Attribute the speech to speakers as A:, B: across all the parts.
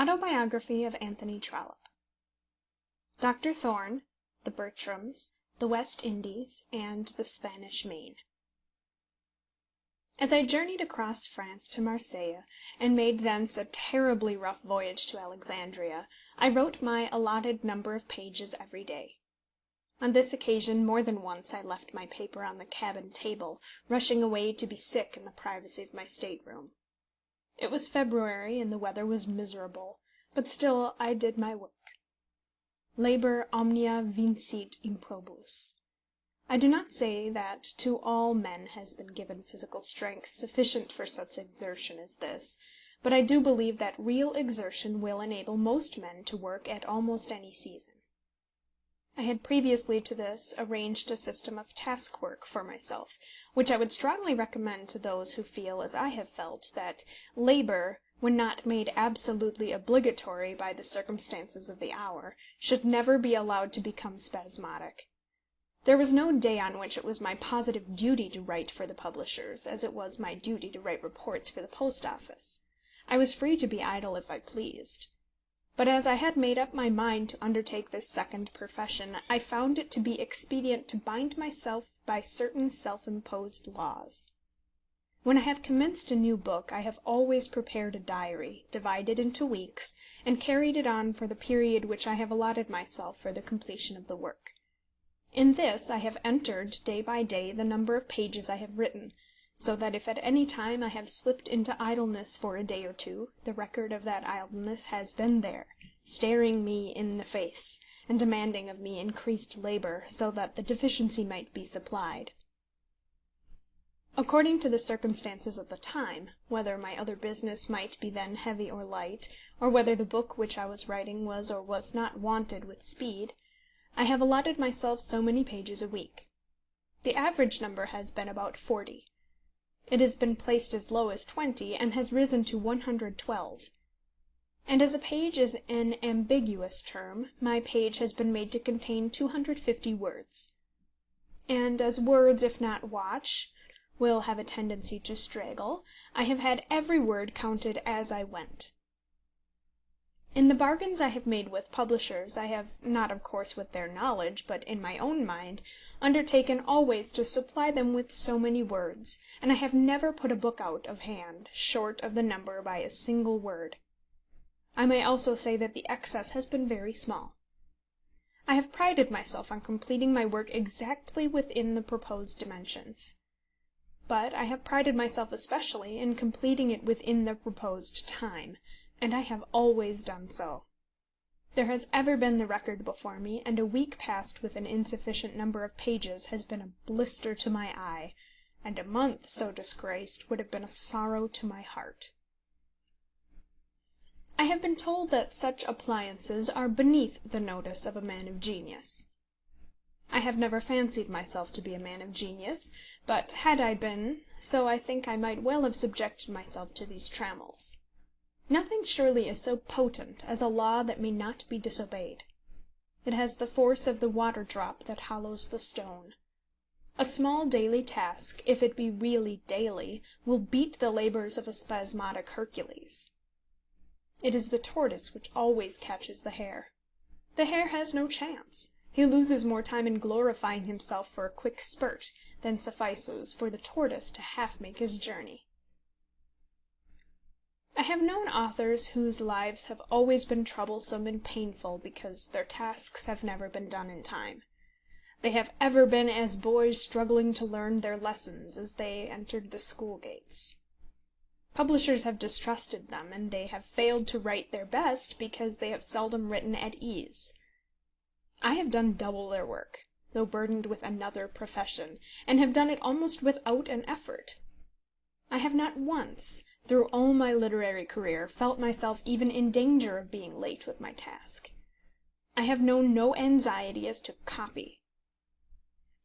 A: Autobiography of Anthony Trollope. Dr. Thorne, the Bertrams, the West Indies, and the Spanish Main. As I journeyed across France to Marseilles, and made thence a terribly rough voyage to Alexandria, I wrote my allotted number of pages every day. On this occasion more than once I left my paper on the cabin table, rushing away to be sick in the privacy of my state room. It was February, and the weather was miserable, but still I did my work. Labor omnia vincit improbus. I do not say that to all men has been given physical strength sufficient for such exertion as this, but I do believe that real exertion will enable most men to work at almost any season. I had previously to this arranged a system of task work for myself, which I would strongly recommend to those who feel as I have felt, that labour, when not made absolutely obligatory by the circumstances of the hour, should never be allowed to become spasmodic. There was no day on which it was my positive duty to write for the publishers, as it was my duty to write reports for the Post Office. I was free to be idle if I pleased. But as I had made up my mind to undertake this second profession, I found it to be expedient to bind myself by certain self-imposed laws. When I have commenced a new book, I have always prepared a diary, divided into weeks, and carried it on for the period which I have allotted myself for the completion of the work. In this I have entered day by day the number of pages I have written, so that if at any time I have slipped into idleness for a day or two, the record of that idleness has been there, staring me in the face, and demanding of me increased labour, so that the deficiency might be supplied. According to the circumstances of the time, whether my other business might be then heavy or light, or whether the book which I was writing was or was not wanted with speed, I have allotted myself so many pages a week. The average number has been about 40. It has been placed as low as 20, and has risen to 112. And as a page is an ambiguous term, my page has been made to contain 250 words. And as words, if not watched, will have a tendency to straggle, I have had every word counted as I went. In the bargains I have made with publishers, I have, not of course with their knowledge, but in my own mind, undertaken always to supply them with so many words, and I have never put a book out of hand short of the number by a single word. I may also say that the excess has been very small. I have prided myself on completing my work exactly within the proposed dimensions. But I have prided myself especially in completing it within the proposed time, and I have always done so. There has ever been the record before me, and a week passed with an insufficient number of pages has been a blister to my eye, and a month so disgraced would have been a sorrow to my heart. I have been told that such appliances are beneath the notice of a man of genius. I have never fancied myself to be a man of genius, but had I been so, I think I might well have subjected myself to these trammels. Nothing surely is so potent as a law that may not be disobeyed. It has the force of the water drop that hollows the stone. A small daily task, if it be really daily, will beat the labours of a spasmodic Hercules. It is the tortoise which always catches the hare. The hare has no chance. He loses more time in glorifying himself for a quick spurt than suffices for the tortoise to half make his journey. I have known authors whose lives have always been troublesome and painful because their tasks have never been done in time. They have ever been as boys struggling to learn their lessons as they entered the school gates. Publishers have distrusted them, and they have failed to write their best because they have seldom written at ease. I have done double their work, though burdened with another profession, and have done it almost without an effort. I have not once, through all my literary career, felt myself even in danger of being late with my task. I have known no anxiety as to copy.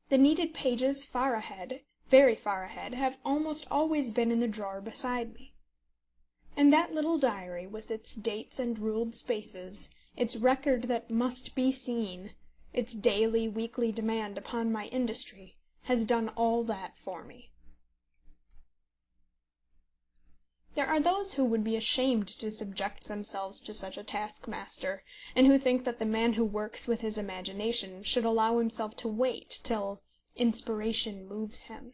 A: The needed pages far ahead, very far ahead, have almost always been in the drawer beside me. And that little diary, with its dates and ruled spaces, its record that must be seen, its daily, weekly demand upon my industry, has done all that for me. There are those who would be ashamed to subject themselves to such a taskmaster, and who think that the man who works with his imagination should allow himself to wait till inspiration moves him.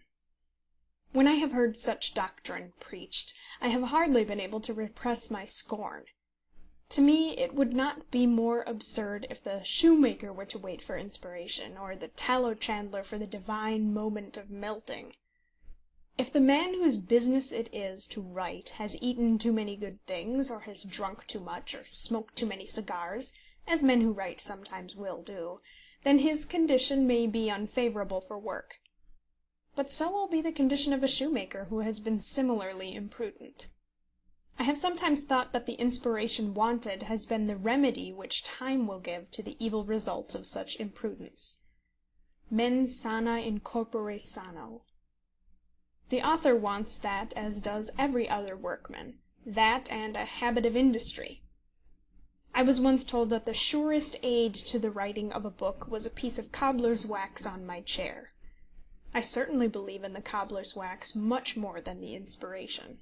A: When I have heard such doctrine preached, I have hardly been able to repress my scorn. To me it would not be more absurd if the shoemaker were to wait for inspiration, or the tallow chandler for the divine moment of melting. If the man whose business it is to write has eaten too many good things, or has drunk too much, or smoked too many cigars, as men who write sometimes will do, then his condition may be unfavourable for work. But so will be the condition of a shoemaker who has been similarly imprudent. I have sometimes thought that the inspiration wanted has been the remedy which time will give to the evil results of such imprudence. Mens sana in corpore sano. The author wants that, as does every other workman, that and a habit of industry. I was once told that the surest aid to the writing of a book was a piece of cobbler's wax on my chair. I certainly believe in the cobbler's wax much more than the inspiration.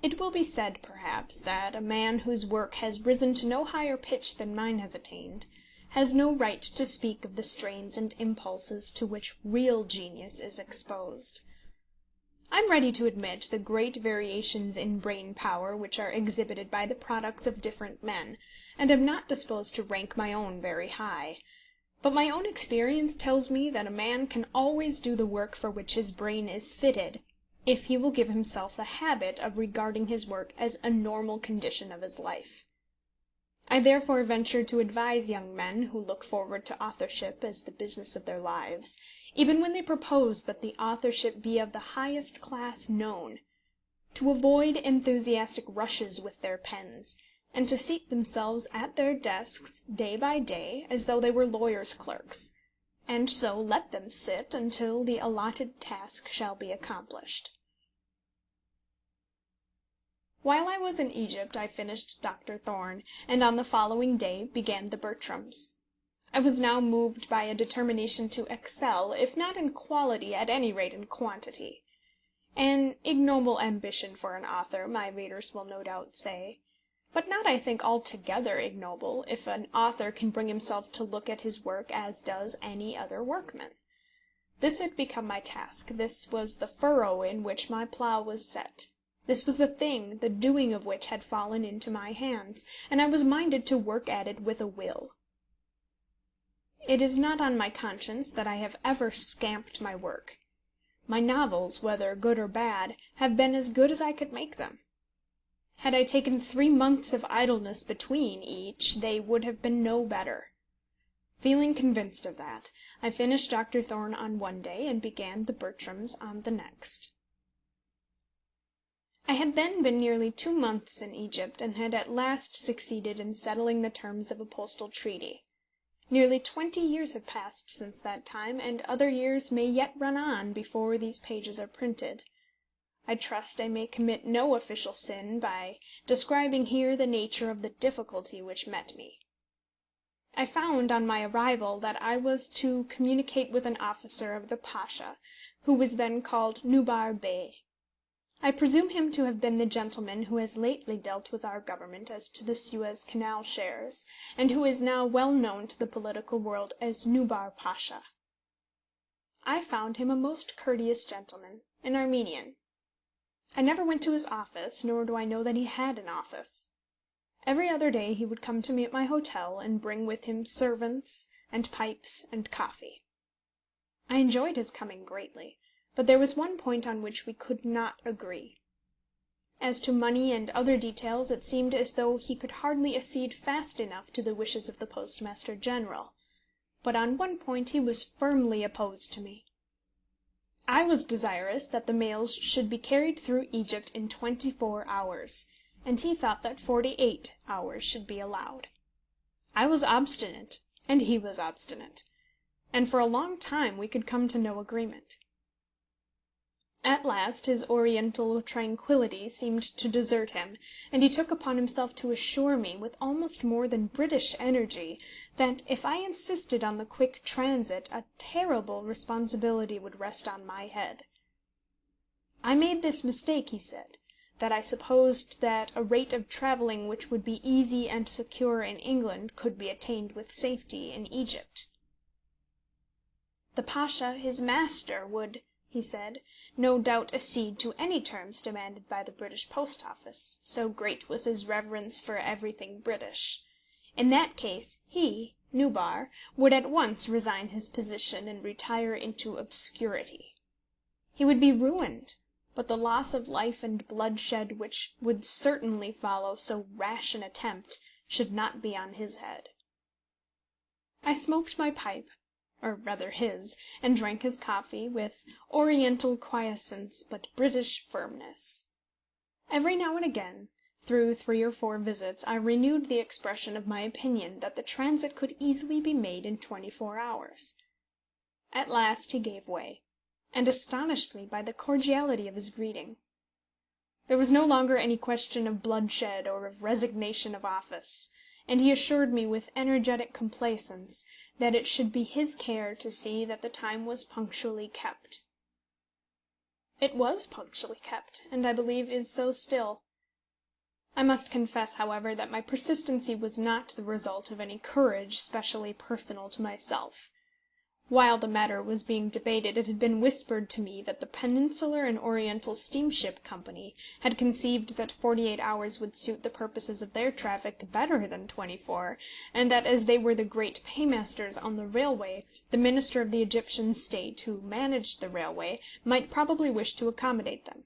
A: It will be said, perhaps, that a man whose work has risen to no higher pitch than mine has attained, has no right to speak of the strains and impulses to which real genius is exposed. I am ready to admit the great variations in brain power which are exhibited by the products of different men, and am not disposed to rank my own very high. But my own experience tells me that a man can always do the work for which his brain is fitted, if he will give himself the habit of regarding his work as a normal condition of his life. I therefore venture to advise young men who look forward to authorship as the business of their lives, even when they propose that the authorship be of the highest class known, to avoid enthusiastic rushes with their pens, and to seat themselves at their desks day by day as though they were lawyers' clerks, and so let them sit until the allotted task shall be accomplished. While I was in Egypt I finished Dr. Thorne, and on the following day began the Bertrams. I was now moved by a determination to excel, if not in quality, at any rate in quantity. An ignoble ambition for an author, my readers will no doubt say, but not, I think, altogether ignoble, if an author can bring himself to look at his work as does any other workman. This had become my task, this was the furrow in which my plough was set. This was the thing, the doing of which had fallen into my hands, and I was minded to work at it with a will. It is not on my conscience that I have ever scamped my work. My novels, whether good or bad, have been as good as I could make them. Had I taken 3 months of idleness between each, they would have been no better. Feeling convinced of that, I finished Dr. Thorne on one day, and began the Bertrams on the next. I had then been nearly 2 months in Egypt, and had at last succeeded in settling the terms of a postal treaty. Nearly 20 years have passed since that time, and other years may yet run on before these pages are printed. I trust I may commit no official sin by describing here the nature of the difficulty which met me. I found on my arrival that I was to communicate with an officer of the Pasha, who was then called Nubar Bey. I presume him to have been the gentleman who has lately dealt with our government as to the Suez Canal shares, and who is now well known to the political world as Nubar Pasha. I found him a most courteous gentleman, an Armenian. I never went to his office, nor do I know that he had an office. Every other day he would come to me at my hotel, and bring with him servants, and pipes, and coffee. I enjoyed his coming greatly, but there was one point on which we could not agree. As to money and other details, it seemed as though he could hardly accede fast enough to the wishes of the Postmaster General, but on one point he was firmly opposed to me. I was desirous that the mails should be carried through Egypt in 24 hours, and he thought that 48 hours should be allowed. I was obstinate, and he was obstinate, and for a long time we could come to no agreement. At last his Oriental tranquillity seemed to desert him, and he took upon himself to assure me, with almost more than British energy, that if I insisted on the quick transit, a terrible responsibility would rest on my head. "I made this mistake," he said, "that I supposed that a rate of travelling which would be easy and secure in England could be attained with safety in Egypt." "The Pasha, his master, would," he said, "no doubt accede to any terms demanded by the British Post Office, so great was his reverence for everything British. In that case he, Nubar, would at once resign his position and retire into obscurity. He would be ruined, but the loss of life and bloodshed which would certainly follow so rash an attempt should not be on his head." I smoked my pipe, or rather his, and drank his coffee, with Oriental quiescence but British firmness. Every now and again, through 3 or 4 visits, I renewed the expression of my opinion that the transit could easily be made in 24 hours. At last he gave way, and astonished me by the cordiality of his greeting. There was no longer any question of bloodshed or of resignation of office, and he assured me with energetic complaisance that it should be his care to see that the time was punctually kept. It was punctually kept, and I believe is so still. I must confess, however, that my persistency was not the result of any courage specially personal to myself. While the matter was being debated, it had been whispered to me that the Peninsular and Oriental Steamship Company had conceived that 48 hours would suit the purposes of their traffic better than 24, and that as they were the great paymasters on the railway, the Minister of the Egyptian State, who managed the railway, might probably wish to accommodate them.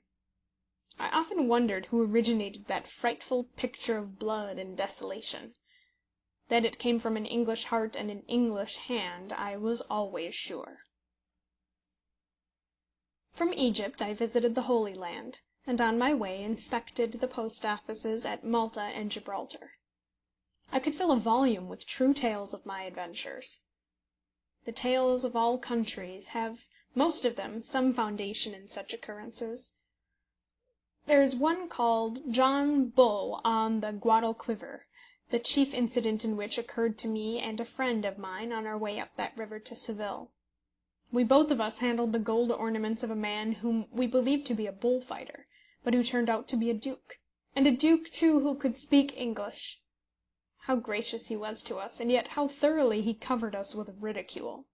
A: I often wondered who originated that frightful picture of blood and desolation. That it came from an English heart and an English hand, I was always sure. From Egypt I visited the Holy Land, and on my way inspected the post offices at Malta and Gibraltar. I could fill a volume with true tales of my adventures. The tales of all countries have, most of them, some foundation in such occurrences. There is one called John Bull on the Guadalquivir, the chief incident in which occurred to me and a friend of mine on our way up that river to Seville. We both of us handled the gold ornaments of a man whom we believed to be a bullfighter, but who turned out to be a duke, and a duke too who could speak English. How gracious he was to us, and yet how thoroughly he covered us with ridicule.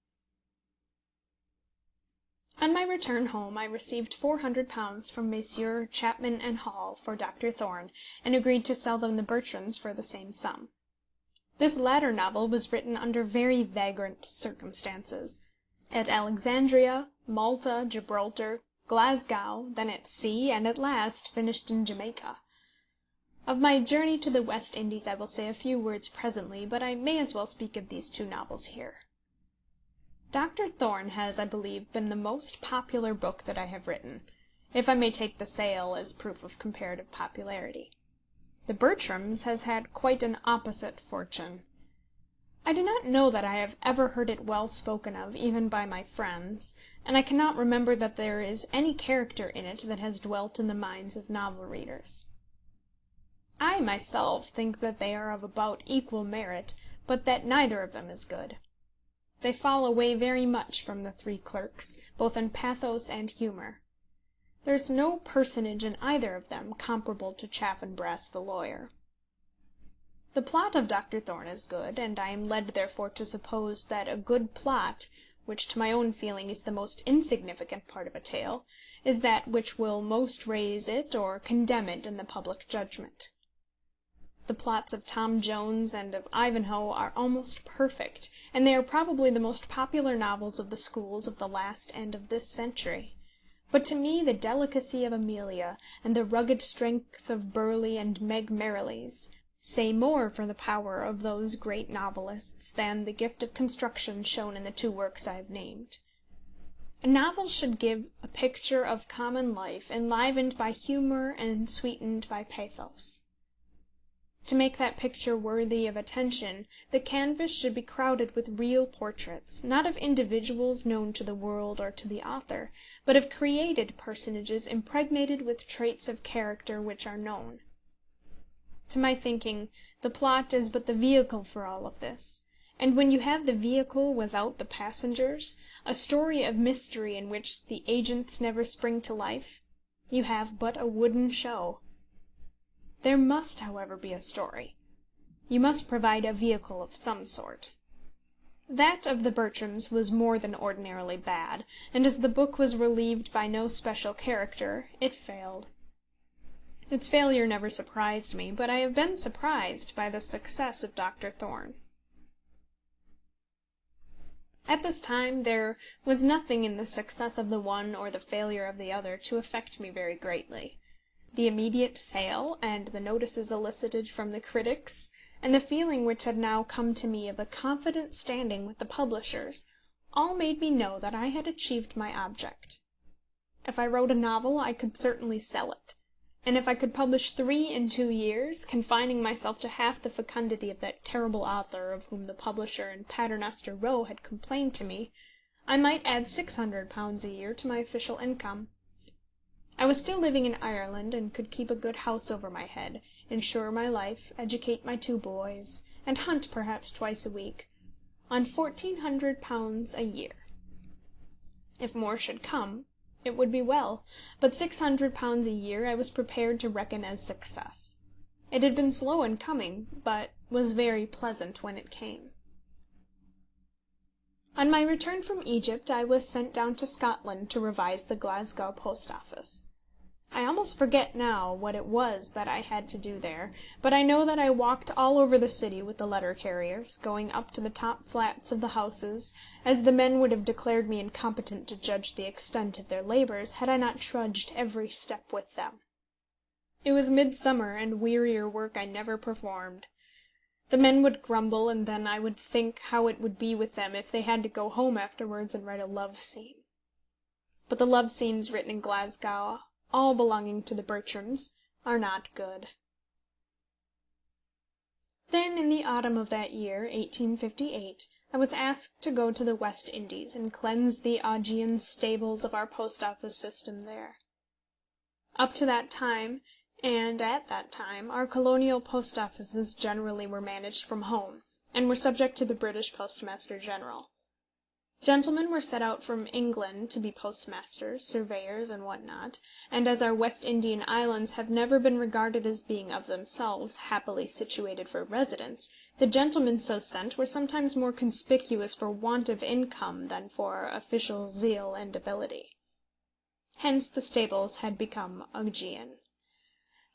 A: On my return home I received £400 from Messrs. Chapman and Hall for Dr. Thorne, and agreed to sell them the Bertrams for the same sum. This latter novel was written under very vagrant circumstances, at Alexandria, Malta, Gibraltar, Glasgow, then at sea, and at last finished in Jamaica. Of my journey to the West Indies I will say a few words presently, but I may as well speak of these 2 novels here. Dr. Thorne has, I believe, been the most popular book that I have written, if I may take the sale as proof of comparative popularity. The Bertrams has had quite an opposite fortune. I do not know that I have ever heard it well spoken of, even by my friends, and I cannot remember that there is any character in it that has dwelt in the minds of novel readers. I myself think that they are of about equal merit, but that neither of them is good. They fall away very much from the 3 Clerks, both in pathos and humour. There is no personage in either of them comparable to Chaffanbrass the lawyer. The plot of Dr. Thorne is good, and I am led therefore to suppose that a good plot, which to my own feeling is the most insignificant part of a tale, is that which will most raise it or condemn it in the public judgment. The plots of Tom Jones and of Ivanhoe are almost perfect, and they are probably the most popular novels of the schools of the last and of this century. But to me the delicacy of Amelia, and the rugged strength of Burleigh and Meg Merrilies, say more for the power of those great novelists than the gift of construction shown in the 2 works I have named. A novel should give a picture of common life, enlivened by humour and sweetened by pathos. To make that picture worthy of attention, the canvas should be crowded with real portraits, not of individuals known to the world or to the author, but of created personages impregnated with traits of character which are known. To my thinking, the plot is but the vehicle for all of this, and when you have the vehicle without the passengers, a story of mystery in which the agents never spring to life, You have but a wooden show. There must, however, be a story. You must provide a vehicle of some sort. That of the Bertrams was more than ordinarily bad, and as the book was relieved by no special character, it failed. Its failure never surprised me, but I have been surprised by the success of Dr. Thorne. At this time there was nothing in the success of the one or the failure of the other to affect me very greatly. The immediate sale, and the notices elicited from the critics, and the feeling which had now come to me of a confident standing with the publishers, all made me know that I had achieved my object. If I wrote a novel I could certainly sell it, and if I could publish 3 in 2 years, confining myself to half the fecundity of that terrible author of whom the publisher in Paternoster Row had complained to me, I might add £600 a year to my official income. I was still living in Ireland, and could keep a good house over my head, insure my life, educate my 2 boys, and hunt perhaps twice a week, on £1,400 a year. If more should come, it would be well, but £600 a year I was prepared to reckon as success. It had been slow in coming, but was very pleasant when it came. On my return from Egypt I was sent down to Scotland to revise the Glasgow Post Office. I almost forget now what it was that I had to do there, but I know that I walked all over the city with the letter carriers, going up to the top flats of the houses, as the men would have declared me incompetent to judge the extent of their labours had I not trudged every step with them. It was midsummer, and wearier work I never performed. The men would grumble, and then I would think how it would be with them if they had to go home afterwards and write a love scene. But the love scenes written in Glasgow, all belonging to the Bertrams, are not good. Then in the autumn of that year, 1858, I was asked to go to the West Indies and cleanse the Augean stables of our post office system there. Up to that time, and at that time, our colonial post offices generally were managed from home, and were subject to the British Postmaster General. Gentlemen were sent out from England to be postmasters, surveyors, and what not, and as our West Indian islands have never been regarded as being of themselves happily situated for residence, the gentlemen so sent were sometimes more conspicuous for want of income than for official zeal and ability. Hence the stables had become Augean.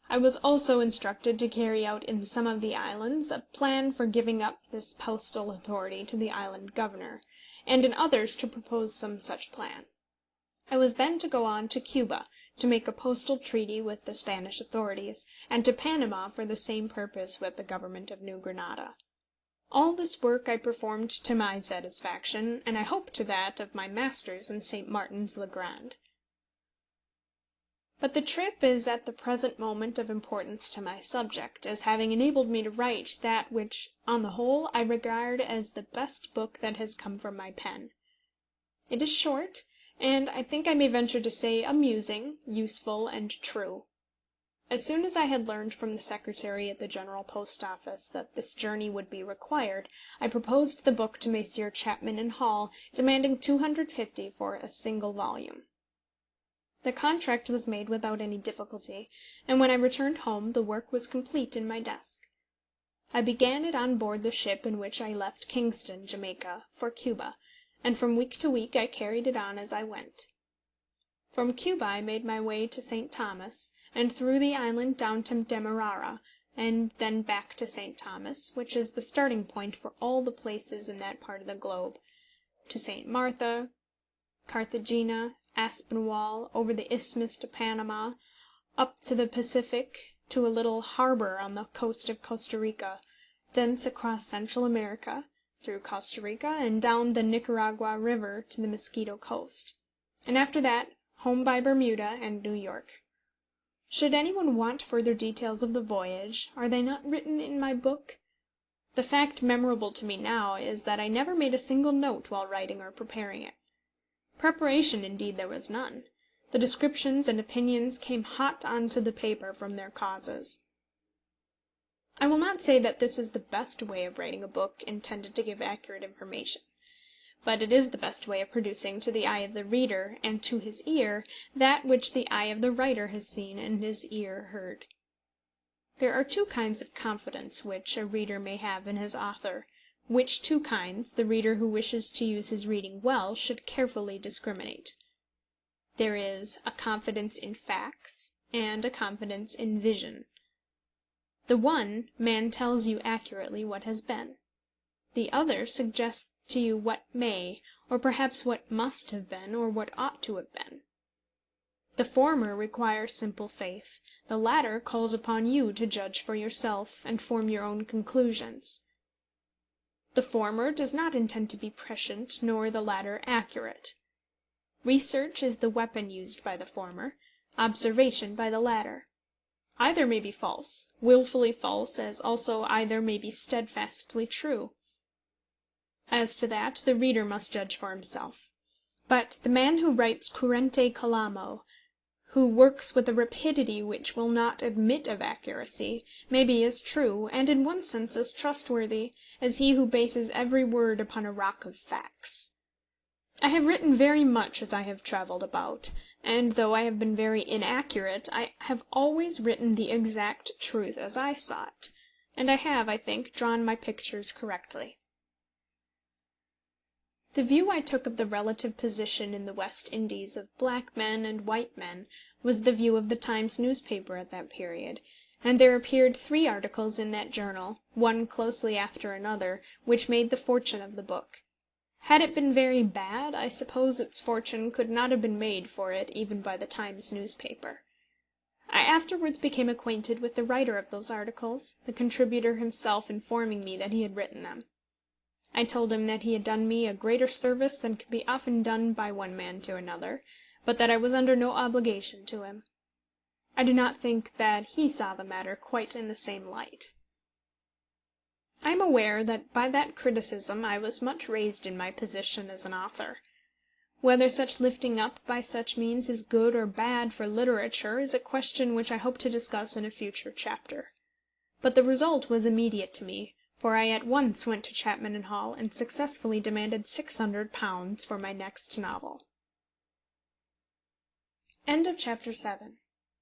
A: I was also instructed to carry out in some of the islands a plan for giving up this postal authority to the island governor, and in others to propose some such plan. I was then to go on to Cuba, to make a postal treaty with the Spanish authorities, and to Panama for the same purpose with the government of New Granada. All this work I performed to my satisfaction, and I hope to that of my masters in St. Martin's le Grand. But the trip is at the present moment of importance to my subject, as having enabled me to write that which, on the whole, I regard as the best book that has come from my pen. It is short, and I think I may venture to say amusing, useful, and true. As soon as I had learned from the secretary at the General Post Office that this journey would be required, I proposed the book to Messrs. Chapman and Hall, demanding £250 for a single volume. The contract was made without any difficulty, and when I returned home the work was complete in my desk. I began it on board the ship in which I left Kingston, Jamaica, for Cuba, and from week to week I carried it on as I went. From Cuba I made my way to St. Thomas, and through the island down to Demerara, and then back to St. Thomas, which is the starting point for all the places in that part of the globe, to St. Martha, Carthagena, Aspinwall, over the Isthmus to Panama, up to the Pacific, to a little harbour on the coast of Costa Rica, thence across Central America, through Costa Rica, and down the Nicaragua River to the Mosquito Coast, and after that home by Bermuda and New York. Should any one want further details of the voyage, are they not written in my book? The fact memorable to me now is that I never made a single note while writing or preparing it. Preparation, indeed, there was none. The descriptions and opinions came hot on to the paper from their causes. I will not say that this is the best way of writing a book intended to give accurate information, but it is the best way of producing to the eye of the reader and to his ear that which the eye of the writer has seen and his ear heard. There are two kinds of confidence which a reader may have in his author, which two kinds the reader who wishes to use his reading well should carefully discriminate. There is a confidence in facts and a confidence in vision. The one man tells you accurately what has been. The other suggests to you what may, or perhaps what must have been, or what ought to have been. The former requires simple faith. The latter calls upon you to judge for yourself, and form your own conclusions. The former does not intend to be prescient, nor the latter accurate. Research is the weapon used by the former, observation by the latter. Either may be false, wilfully false, as also either may be steadfastly true. As to that, the reader must judge for himself. But the man who writes currente calamo, who works with a rapidity which will not admit of accuracy, may be as true, and in one sense as trustworthy, as he who bases every word upon a rock of facts. I have written very much as I have travelled about, and though I have been very inaccurate, I have always written the exact truth as I saw it, and I have, I think, drawn my pictures correctly. The view I took of the relative position in the West Indies of black men and white men was the view of the Times newspaper at that period, and there appeared 3 articles in that journal, one closely after another, which made the fortune of the book. Had it been very bad, I suppose its fortune could not have been made for it even by the Times newspaper. I afterwards became acquainted with the writer of those articles, the contributor himself informing me that he had written them. I told him that he had done me a greater service than could be often done by one man to another, but that I was under no obligation to him. I do not think that he saw the matter quite in the same light. I am aware that by that criticism I was much raised in my position as an author. Whether such lifting up by such means is good or bad for literature is a question which I hope to discuss in a future chapter. But the result was immediate to me, for I at once went to Chapman & Hall and successfully demanded £600 for my next novel. End of Chapter 7.